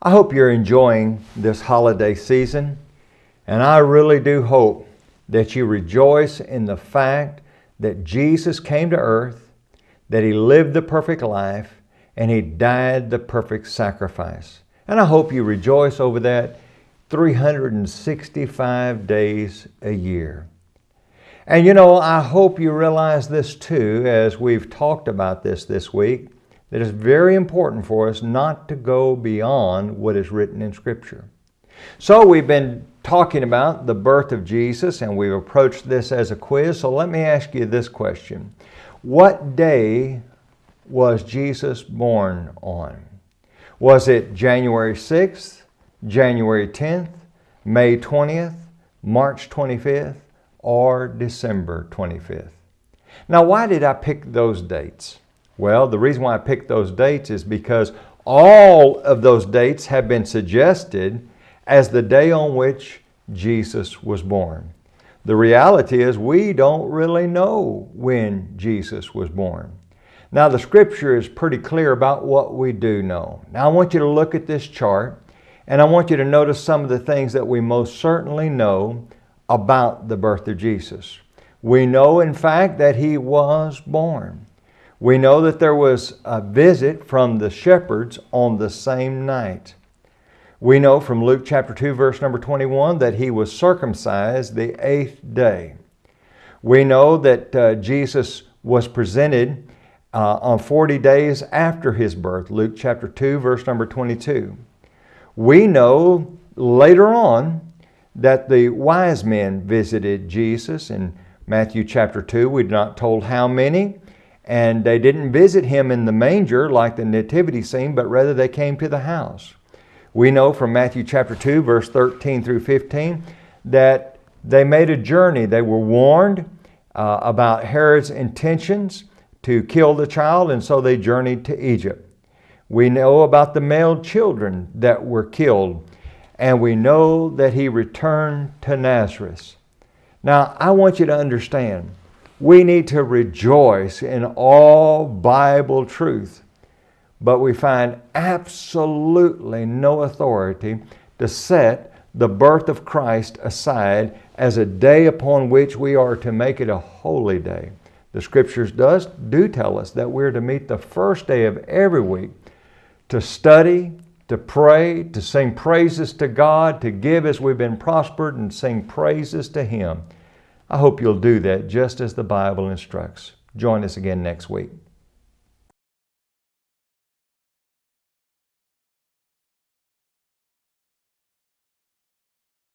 I hope you're enjoying this holiday season, and I really do hope that you rejoice in the fact that Jesus came to earth, that He lived the perfect life, and He died the perfect sacrifice. And I hope you rejoice over that 365 days a year. And I hope you realize this too, as we've talked about this week, that it's very important for us not to go beyond what is written in Scripture. So we've been talking about the birth of Jesus, and we've approached this as a quiz. So let me ask you this question. What day was Jesus born on? Was it January 6th, January 10th, May 20th, March 25th, or December 25th? Now, why did I pick those dates? Well, the reason why I picked those dates is because all of those dates have been suggested as the day on which Jesus was born. The reality is we don't really know when Jesus was born. Now, the Scripture is pretty clear about what we do know. Now, I want you to look at this chart, and I want you to notice some of the things that we most certainly know about the birth of Jesus. We know, in fact, that He was born. We know that there was a visit from the shepherds on the same night. We know from Luke chapter 2, verse number 21, that He was circumcised the 8th day. We know that Jesus was presented on 40 days after His birth, Luke chapter 2, verse number 22. We know later on that the wise men visited Jesus in Matthew chapter 2. We're not told how many. And they didn't visit Him in the manger like the nativity scene, but rather they came to the house. We know from Matthew chapter 2, verse 13 through 15, that they made a journey. They were warned about Herod's intentions to kill the child, and so they journeyed to Egypt. We know about the male children that were killed, and we know that He returned to Nazareth. Now, I want you to understand, we need to rejoice in all Bible truth, but we find absolutely no authority to set the birth of Christ aside as a day upon which we are to make it a holy day. The Scriptures do tell us that we're to meet the first day of every week to study, to pray, to sing praises to God, to give as we've been prospered, and sing praises to Him. I hope you'll do that just as the Bible instructs. Join us again next week.